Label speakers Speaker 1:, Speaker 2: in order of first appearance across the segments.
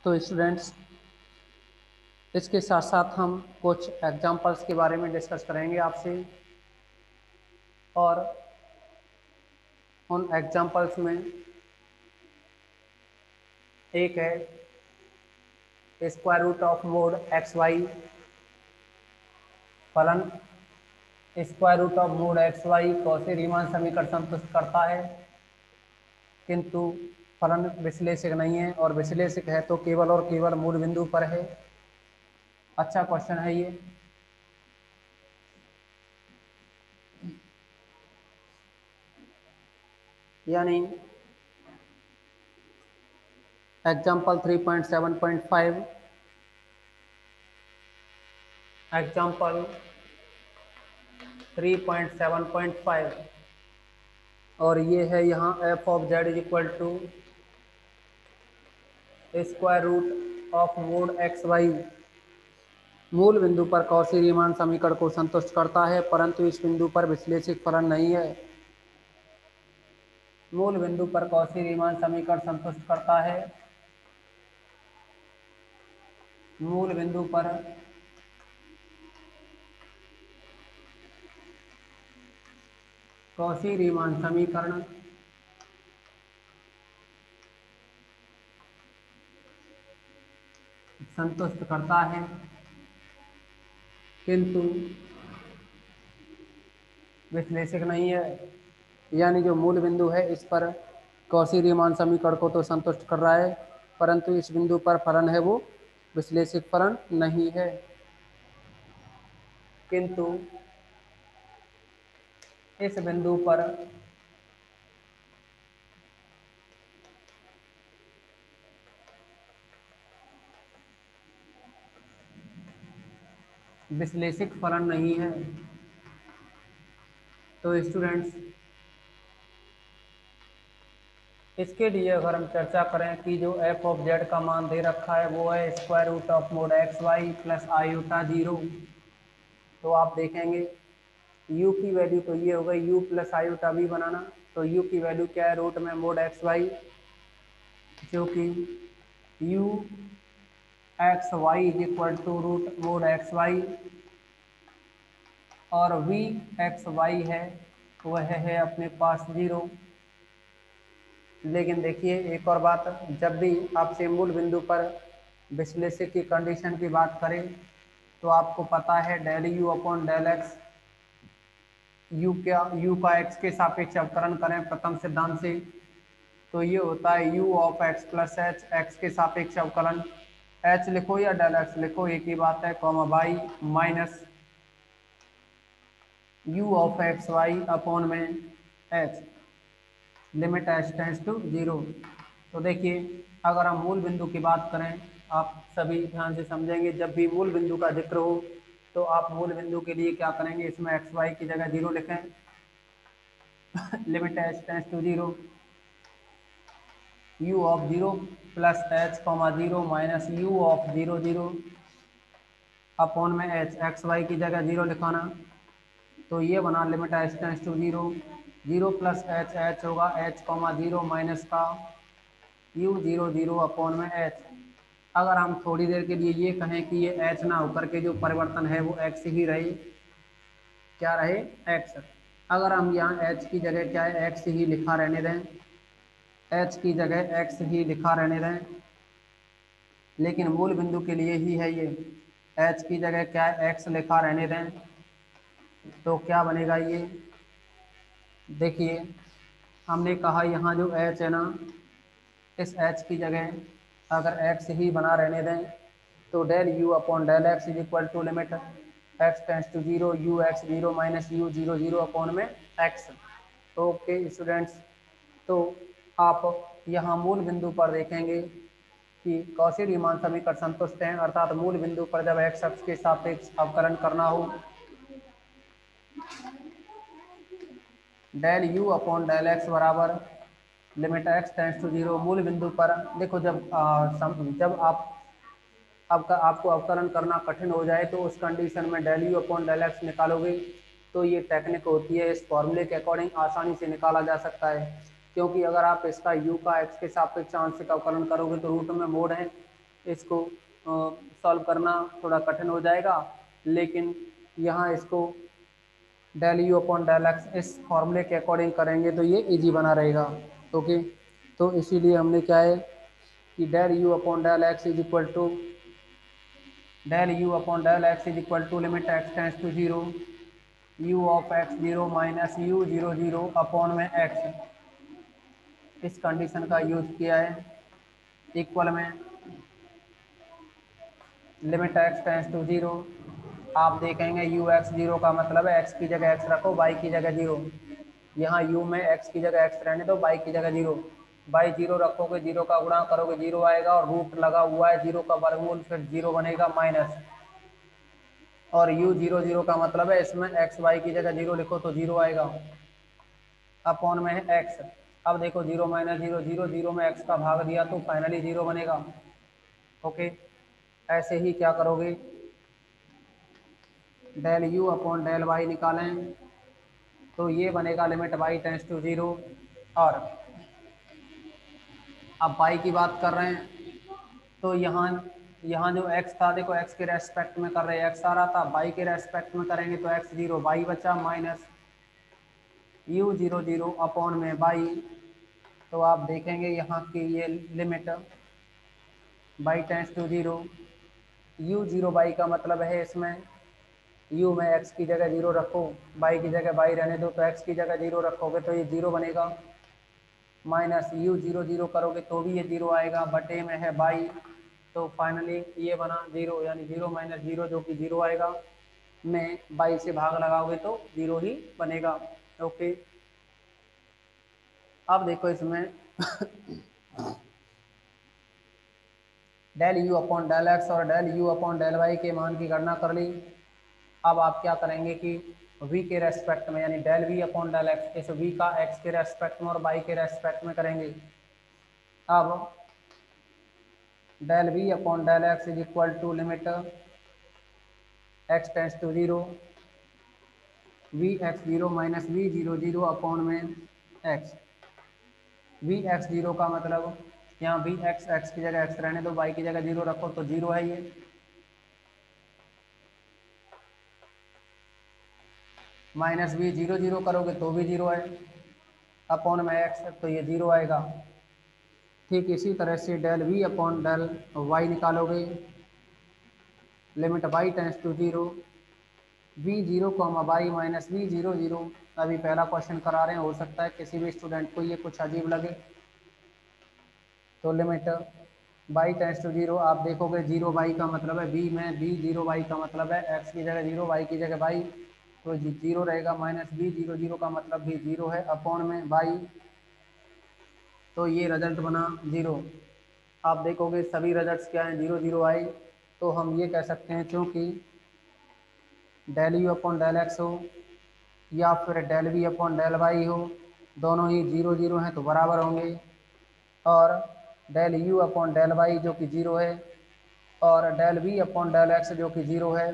Speaker 1: तो स्टूडेंट्स, इसके साथ साथ हम कुछ एग्जाम्पल्स के बारे में डिस्कस करेंगे आपसे, और उन एग्जाम्पल्स में एक है square root of mod x Y. फलन square root of mod x Y Cauchy Riemann समीकरण संतुष्ट करता है, किंतु फलन विश्लेषक नहीं है, और विश्लेषक है तो केवल और केवल मूल बिंदु पर है। अच्छा क्वेश्चन है ये। यानी एग्जाम्पल 3.7.5, एग्जाम्पल 3.7.5, और ये है यहाँ F of Z is equal to square root of mod x Y मूल बिंदु पर कौशी रीमान समीकरण को संतुष्ट करता है, परंतु इस बिंदु पर विश्लेषित फलन नहीं है। मूल बिंदु पर कौशी रीमान समीकरण संतुष्ट करता है, मूल बिंदु पर कौशी रीमान समीकरण संतुष्ट करता है, किंतु विश्लेषक नहीं है। यानी जो मूल बिंदु है इस पर कौशी रीमान समीकरण को तो संतुष्ट कर रहा है, परंतु इस बिंदु पर फलन है वो विश्लेषित फलन नहीं है। किंतु इस बिंदु पर विश्लेषित फलन नहीं है। तो स्टूडेंट्स, इसके लिए अगर हम चर्चा करें कि जो एफ ऑफ जेड का मान दे रखा है वो है square root of mod x Y plus iota zero, तो आप देखेंगे u की वैल्यू तो ये हो गई u प्लस आयोटा भी बनाना, तो u की वैल्यू क्या है रूट में मोड एक्स वाई, जो कि u X Y is equal to root mod x Y, और v एक्स वाई है वह है अपने पास जीरो। लेकिन देखिए एक और बात, जब भी आपसे मूल बिंदु पर विश्लेषक की कंडीशन की बात करें तो आपको पता है del you upon del X, U का एक्स के सापेक्ष अवकलन करें प्रथम सिद्धांत से तो ये होता है you of x plus H, x के सापेक्ष अवकलन एच लिखो या डेल एक्स लिखो एक ही बात है, comma by minus U of x Y upon में H, limit H tends to zero. तो देखिए अगर हम मूल बिंदु की बात करें, आप सभी ध्यान से समझेंगे, जब भी मूल बिंदु का जिक्र हो तो आप मूल बिंदु के लिए क्या करेंगे, इसमें एक्स वाई की जगह जीरो लिखें, limit H tends to zero, U of zero plus H comma zero minus U of zero zero upon में एच, एक्स वाई की जगह जीरो लिखाना, तो ये बना limit H tends to zero, zero plus H, H होगा H comma zero minus का U zero zero upon में एच। अगर हम थोड़ी देर के लिए ये कहें कि ये एच ना होकर के जो परिवर्तन है वो एक्स ही रहे, क्या रहे, एक्स। अगर हम यहाँ एच की जगह क्या है एक्स ही लिखा रहने दें, एच की जगह एक्स ही लिखा रहने दें, लेकिन मूल बिंदु के लिए ही है ये, एच की जगह क्या है एक्स लिखा रहने दें, तो क्या बनेगा ये, देखिए हमने कहा यहाँ जो एच है ना, इस एच की जगह अगर एक्स ही बना रहने दें तो del you upon del x is equal to limit x tends to zero U X zero minus U zero zero upon में एक्स। ओके स्टूडेंट्स, तो आप यहाँ मूल बिंदु पर देखेंगे कि कौशी रीमान समीकरण संतुष्ट हैं, अर्थात मूल बिंदु पर जब एक्स अक्ष के सापेक्ष अवकलन करना हो, del you upon del X बराबर limit x tends to zero, मूल बिंदु पर देखो जब आप आपको अवकलन करना कठिन हो जाए तो उस कंडीशन में del you upon del X निकालोगे, तो ये टेक्निक होती है, इस फॉर्मूले के अकॉर्डिंग आसानी से निकाला जा सकता है, क्योंकि अगर आप इसका यू का एक्स के सापेक्ष आंशिक अवकलन करोगे तो रूट में मोड है, इसको सॉल्व करना थोड़ा कठिन हो जाएगा, लेकिन यहाँ इसको del you upon del X इस फॉर्मूले के अकॉर्डिंग करेंगे तो ये इजी बना रहेगा। ओके, तो इसीलिए हमने क्या है कि del you upon del x is equal to del you upon del x is equal to limit x tends to zero U of X zero minus U zero zero upon में X, इस condition का use किया है। Equal में limit x tends to zero, आप देखेंगे you X zero का मतलब है एक्स की जगह एक्स रखो, वाई की जगह जीरो। यहाँ यू में एक्स की जगह एक्स रहने दो, वाई की जगह जीरो। वाई जीरो रखोगे, जीरो का गुणा करोगे जीरो आएगा, और रूट लगा हुआ है जीरो का वर्गमूल, फिर जीरो बनेगा माइनस, और यू जीरो जीरो का मतलब है इसमें एक्स वाई की जगह जीरो लिखो तो जीरो आएगा, अपॉन में है एक्स। अब देखो zero minus zero zero, zero में एक्स का भाग दिया तो फाइनली जीरो बनेगा। ओके, ऐसे ही क्या करोगे, del you upon del Y निकालें तो ये बनेगा limit Y tends to zero. और अब वाई की बात कर रहे हैं तो यहाँ यहाँ जो x था, देखो x के रेस्पेक्ट में कर रहे हैं, x आ रहा था, y के रेस्पेक्ट में करेंगे तो x जीरो y बचा minus U zero zero upon में y। तो आप देखेंगे यहाँ की ये limit y tends to zero, U zero y का मतलब है इसमें u में x की जगह जीरो रखो, y की जगह y रहने दो, तो x की जगह जीरो रखोगे तो ये जीरो बनेगा, माइनस यू जीरो जीरो करोगे तो भी ये जीरो आएगा, बटे में है बाई, तो फाइनली ये बना जीरो, यानी जीरो माइनस जीरो जो कि जीरो आएगा, में बाई से भाग लगाओगे तो जीरो ही बनेगा। ओके, अब देखो इसमें del you upon del X और del you upon del Y के मान की गणना कर ली। अब आप क्या करेंगे कि v के रेस्पेक्ट में, यानी del we upon del X, इस v का x के रेस्पेक्ट में और y के रेस्पेक्ट में करेंगे। अब del we upon del x is equal to limit x tends to zero V X zero minus V zero zero upon में एक्स। वी एक्स जीरो का मतलब यहाँ वी एक्स एक्स की जगह एक्स रहने दो, वाई की जगह जीरो रखो तो जीरो है ये, माइनस वी जीरो जीरो करोगे तो भी जीरो है, अपॉन में एक्स तो ये जीरो आएगा। ठीक इसी तरह से del we upon del Y निकालोगे, limit Y tends to zero V zero comma Y minus V zero zero. अभी पहला क्वेश्चन करा रहे हैं, हो सकता है किसी भी स्टूडेंट को ये कुछ अजीब लगे, तो limit Y tends to zero, आप देखोगे जीरो वाई का मतलब है बी में, बी जीरो वाई का मतलब है एक्स की जगह जीरो वाई की जगह वाई, तो जीरो रहेगा, माइनस बी जीरो जीरो का मतलब भी जीरो है, अपॉन में वाई, तो ये रिजल्ट बना जीरो। आप देखोगे सभी रिजल्ट्स क्या हैं, जीरो जीरो आई, तो हम ये कह सकते हैं क्योंकि del you upon del X हो या फिर del we upon del Y हो, दोनों ही जीरो जीरो हैं तो बराबर होंगे, और del you upon del Y जो कि जीरो है, और del we upon del X जो कि जीरो है,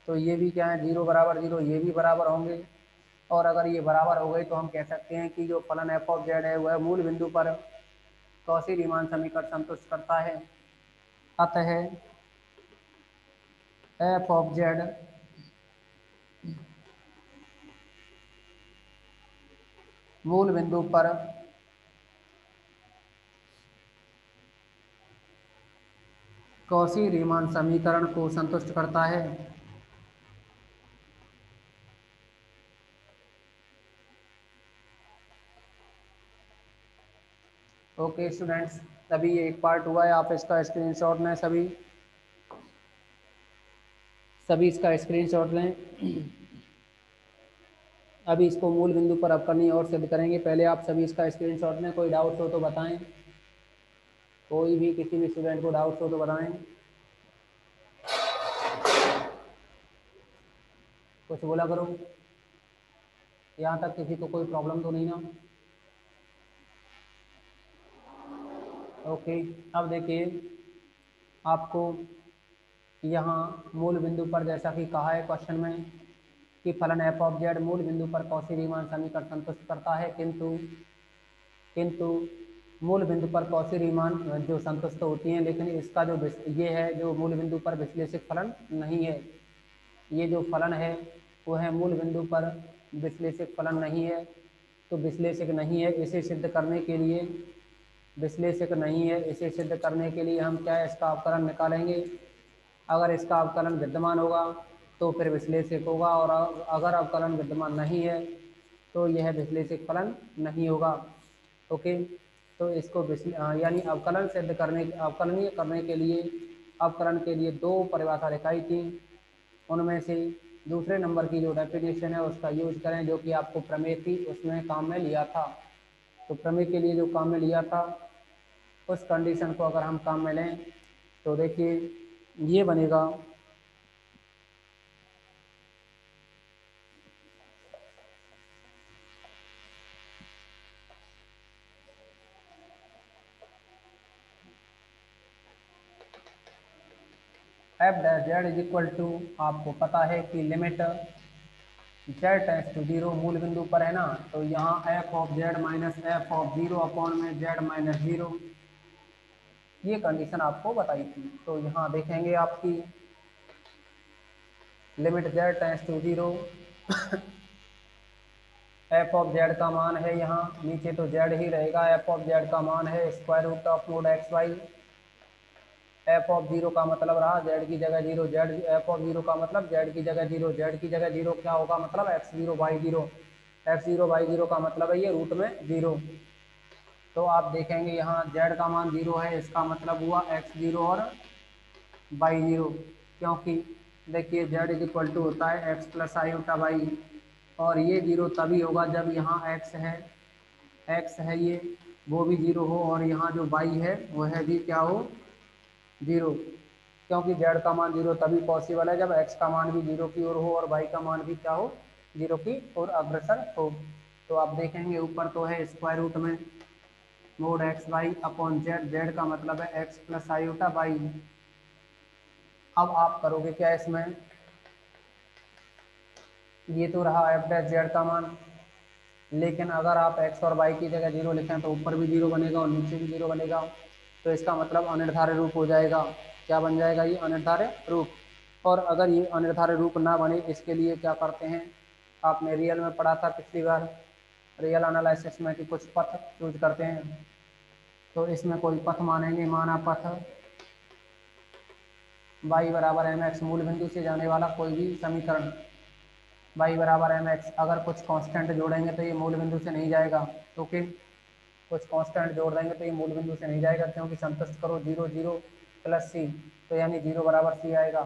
Speaker 1: तो ये भी क्या है, जीरो बराबर जीरो, ये भी बराबर होंगे। और अगर ये बराबर हो गई तो हम कह सकते हैं कि जो फलन एफ ऑफ जेड है वह मूल बिंदु पर कौशी रीमान समीकरण संतुष्ट करता है। अतः एफ ऑफ जेड मूल बिंदु पर कौशी रीमान समीकरण को संतुष्ट करता है। ओके स्टूडेंट्स, अभी एक पार्ट हुआ है, आप इसका स्क्रीनशॉट लें, सभी इसका स्क्रीनशॉट लें। अभी इसको मूल बिंदु पर अवकलनीय और सिद्ध करेंगे, पहले आप सभी इसका स्क्रीनशॉट लें। कोई डाउट हो तो बताएं, कोई भी किसी भी स्टूडेंट को डाउट हो तो बताएं, कुछ बोला करो। यहाँ तक किसी को कोई प्रॉब्लम तो नहीं ना? ओके, अब देखिए आपको यहाँ मूल बिंदु पर जैसा कि कहा है क्वेश्चन में कि फलन एफ ऑफ जेड मूल बिंदु पर कौशी रीमान समीकरण संतुष्ट करता है, किंतु मूल बिंदु पर कौशी रीमान जो संतुष्ट होती हैं, लेकिन इसका जो ये है जो मूल बिंदु पर विश्लेषक फलन नहीं है, ये जो फलन है वो है मूल बिंदु पर विश्लेषक फलन नहीं है। तो विश्लेषक नहीं है इसे सिद्ध करने के लिए, विश्लेषक नहीं है इसे सिद्ध करने के लिए हम क्या है, इसका अवकलन निकालेंगे। अगर इसका अवकलन विद्यमान होगा तो फिर विश्लेषक होगा, और अगर अवकलन विद्यमान नहीं है तो यह विश्लेषक फलन नहीं होगा। ओके, तो इसको यानी अवकलन सिद्ध करने, अवकलनीय करने के लिए, अवकलन के लिए दो परिभाषा दिखाई थी, उनमें से दूसरे नंबर की जो डेफिनेशन है उसका यूज करें, जो कि आपको प्रमेय थी उसमें काम में लिया था। तो प्रमेय के लिए जो काम में लिया था उस कंडीशन को अगर हम काम में लें तो देखिए ये बनेगा F dash Z is equal to, आपको पता है कि limit Z tends to zero, मूल बिंदु पर है ना, तो यहाँ F of Z minus F of zero upon में जेड माइनस जीरो, ये कंडीशन आपको बताई थी। तो यहाँ देखेंगे आपकी limit Z tends to zero, F of Z का मान है यहाँ नीचे तो जेड ही रहेगा, एफ ऑफ जेड का मान है square root of mod X Y, F of zero का मतलब रहा जेड की जगह zero, Z F of zero का मतलब जेड की जगह जीरो, जेड की जगह जीरो क्या होगा मतलब x zero by zero, x zero by zero का मतलब है ये रूट में जीरो। तो आप देखेंगे यहाँ जेड का मान जीरो है, इसका मतलब हुआ एक्स जीरो और बाई जीरो, क्योंकि देखिए जेड इज इक्वल टू होता है एक्स प्लस आई होता बाई, और ये जीरो तभी होगा जब यहाँ एक्स है, एक्स है ये वो भी जीरो हो, और यहाँ जो बाई है वह भी क्या हो, जीरो, क्योंकि जेड का मान जीरो तभी पॉसिबल है जब एक्स का मान भी जीरो की ओर हो और वाई का मान भी क्या हो, जीरो की ओर अग्रसर हो। तो आप देखेंगे ऊपर तो है स्क्वायर रूट में mod x Y upon z, z का मतलब है एक्स प्लस आयोटा वाई। अब आप करोगे क्या इसमें, ये तो रहा एफ डैश जेड का मान, लेकिन अगर आप एक्स और वाई की जगह जीरो लिखें तो ऊपर भी जीरो बनेगा और नीचे भी जीरो बनेगा, तो इसका मतलब अनिर्धारित रूप हो जाएगा। क्या बन जाएगा ये, अनिर्धारित रूप। और अगर ये अनिर्धारित रूप ना बने इसके लिए क्या करते हैं, आपने रियल में पढ़ा था पिछली बार, रियल एनालिसिस में कि कुछ पथ यूज करते हैं। तो इसमें कोई पथ मानेंगे, माना पथ y बराबर एम एक्स, मूल बिंदु से जाने वाला कोई भी समीकरण y बराबर एम एक्स, अगर कुछ कांस्टेंट जोड़ेंगे तो ये मूल बिंदु से नहीं जाएगा। ओके, कुछ कांस्टेंट जोड़ देंगे तो ये मूल बिंदु से नहीं जाएगा, क्योंकि संतुष्ट करो जीरो जीरो प्लस सी, तो यानी जीरो बराबर सी आएगा,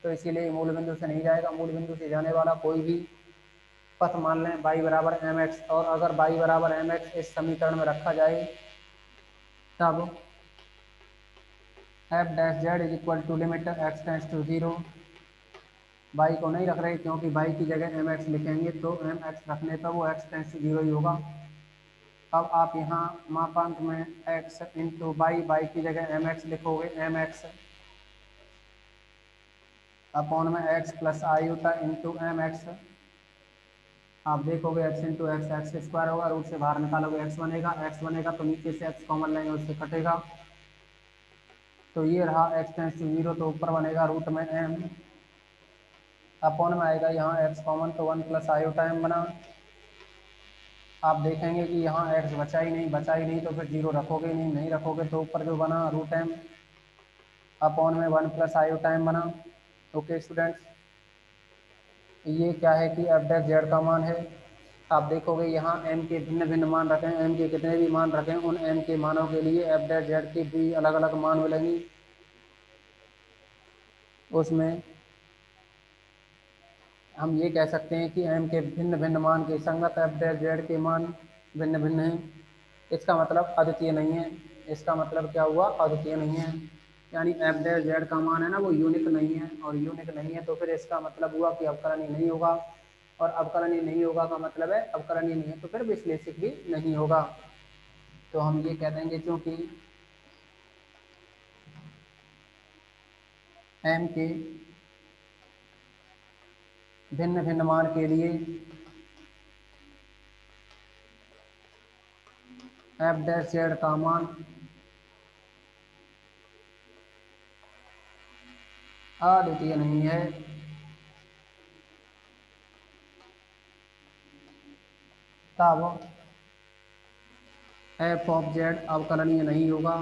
Speaker 1: तो इसीलिए मूल बिंदु से नहीं जाएगा। मूल बिंदु से जाने वाला कोई भी पथ मान लें y बराबर एम एक्स, और अगर y बराबर एम एक्स इस समीकरण में रखा जाए तब f dash Z is equal to limit x tends to zero, बाई को नहीं रख रहे क्योंकि बाई की जगह एम एक्स लिखेंगे तो एम एक्स रखने पर वो एक्स टेंस टू जीरो ही होगा। अब आप यहाँ मापांक में एक्स इंटू बाई, बाई की जगह एम एक्स लिखोगे, एम एक्स अपॉन में एक्स प्लस आई होता इंटू एम एक्स, आप देखोगे x into x, x square होगा, रूट से बाहर निकालोगे एक्स बनेगा, एक्स बनेगा तो नीचे से एक्स कॉमन लेंगे उससे कटेगा, तो ये रहा एक्स टेंस टू जीरो, तो ऊपर बनेगा रूट में एम, अपॉन में आएगा यहाँ एक्स कॉमन तो वन प्लस आयोटा एम बना। आप देखेंगे कि यहाँ एक्स बचा ही नहीं, बचा ही नहीं तो फिर जीरो रखोगे नहीं, नहीं रखोगे तो ऊपर जो बना रूट एम अपॉन में वन प्लस आयोटा एम बना। ओके स्टूडेंट्स, ये क्या है कि एफ डैश जेड का मान है। आप देखोगे यहाँ एम के भिन्न भिन्न मान रखें, एम के कितने भी मान रखें उन एम के मानों के लिए एफ डैश जेड के भी अलग अलग मान मिलेंगी, उसमें हम ये कह सकते हैं कि एम के भिन्न भिन्न मान के संगत एफ डैश जेड के मान भिन्न भिन्न हैं, इसका मतलब अद्वितीय नहीं है। इसका मतलब क्या हुआ, अद्वितीय नहीं है, यानी एफ डैश जेड का मान है ना वो यूनिक नहीं है, और यूनिक नहीं है तो फिर इसका मतलब हुआ कि अवकलनीय नहीं होगा, और अवकलनीय नहीं होगा का मतलब है अवकलनीय नहीं है तो फिर विश्लेषिक भी नहीं होगा। तो हम ये कह देंगे क्योंकि एम के भिन्न भिन्न मान के लिए एफ डैश जेड का मान अद्वितीय नहीं है, तब एफ ऑफ जेड अवकलनीय नहीं होगा,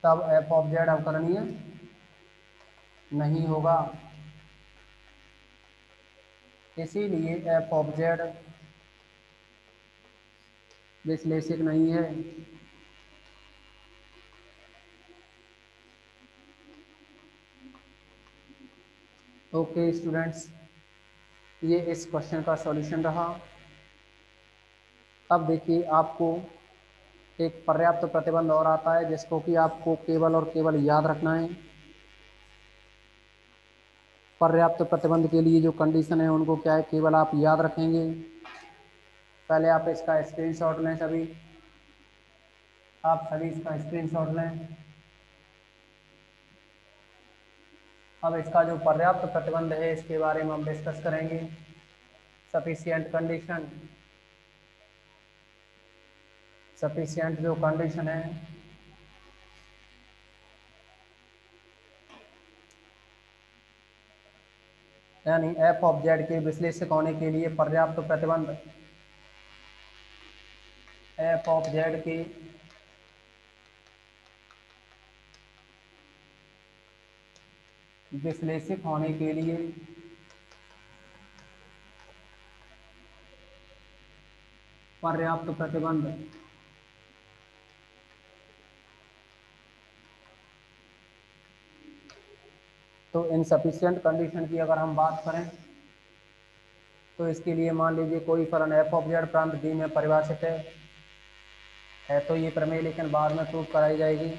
Speaker 1: तब एफ ऑफ जेड अवकलनीय नहीं होगा। इसीलिए एफ ऑफ जेड विश्लेषिक नहीं है। ओके स्टूडेंट्स, ये इस क्वेश्चन का सॉल्यूशन रहा। अब देखिए आपको एक पर्याप्त प्रतिबंध और आता है जिसको कि आपको केवल और केवल याद रखना है। पर्याप्त प्रतिबंध के लिए जो कंडीशन है उनको क्या है, केवल आप याद रखेंगे। पहले आप इसका स्क्रीनशॉट लें, आप सभी इसका स्क्रीनशॉट लें। अब इसका जो पर्याप्त प्रतिबंध है इसके बारे में हम डिस्कस करेंगे। सफिशिएंट कंडीशन, सफिशिएंट जो कंडीशन है यानी एफ ऑफ जेड के विश्लेषक होने के लिए पर्याप्त प्रतिबंध, एफ ऑफ जेड के विश्लेषक होने के लिए पर्याप्त प्रतिबंध, तो इनसफिशिएंट कंडीशन की अगर हम बात करें तो इसके लिए मान लीजिए कोई फलन एफ ऑफ जेड प्रांत डी में परिभाषित है तो ये प्रमेय लेकिन बाद में प्रूव कराई जाएगी।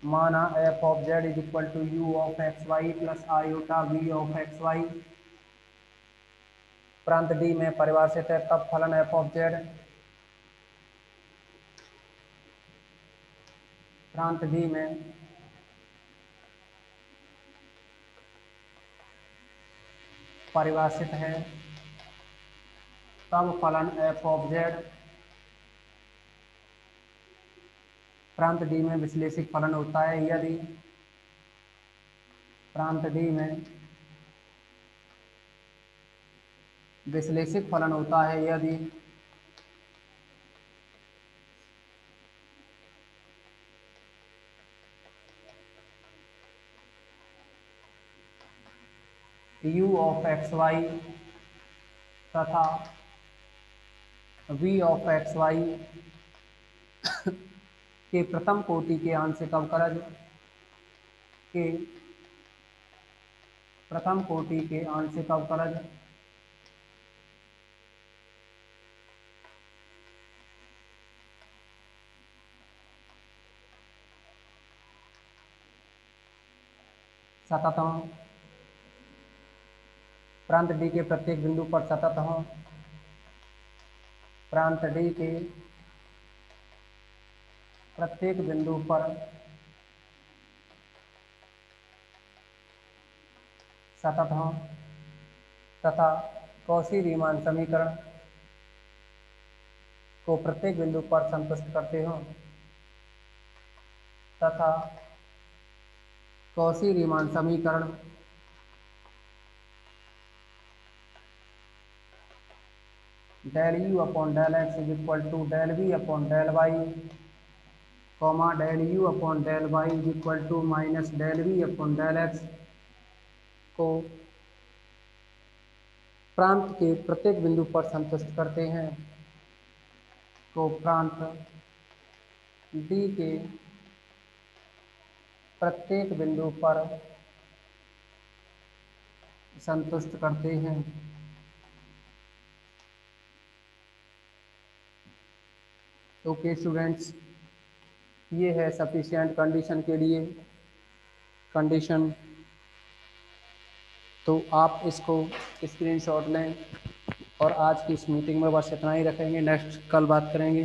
Speaker 1: माना f of Z is equal to u of x Y plus iota v of x y प्रांत डी में परिभाषित है, तब फलन एफ ऑफ जेड प्रांत डी में परिभाषित है, तब फलन एफ ऑफ जेड प्रांत डी में विश्लेषिक फलन होता है यदि प्रांत डी में विश्लेषिक फलन होता है यदि u ऑफ एक्स वाई तथा v ऑफ एक्स वाई के प्रथम कोटि के आंशिक अवकलज के प्रथम कोटि के आंशिक अवकलज सतत हों, प्रांत डी के प्रत्येक बिंदु पर सतत हों, प्रांत डी के प्रत्येक बिंदु पर सतत हों तथा कौशी रीमान समीकरण को प्रत्येक बिंदु पर संतुष्ट करते हों तथा कौशी रीमान समीकरण del you upon del x is equal to del we upon del y comma del you upon del y is equal to minus del we upon del x को प्रांत के प्रत्येक बिंदु पर संतुष्ट करते हैं, तो प्रांत डी के प्रत्येक बिंदु पर संतुष्ट करते हैं। ओके स्टूडेंट्स, ये है सफिशिएंट कंडीशन के लिए कंडीशन, तो आप इसको स्क्रीनशॉट लें और आज की इस मीटिंग में बस इतना ही रखेंगे। नेक्स्ट कल बात करेंगे।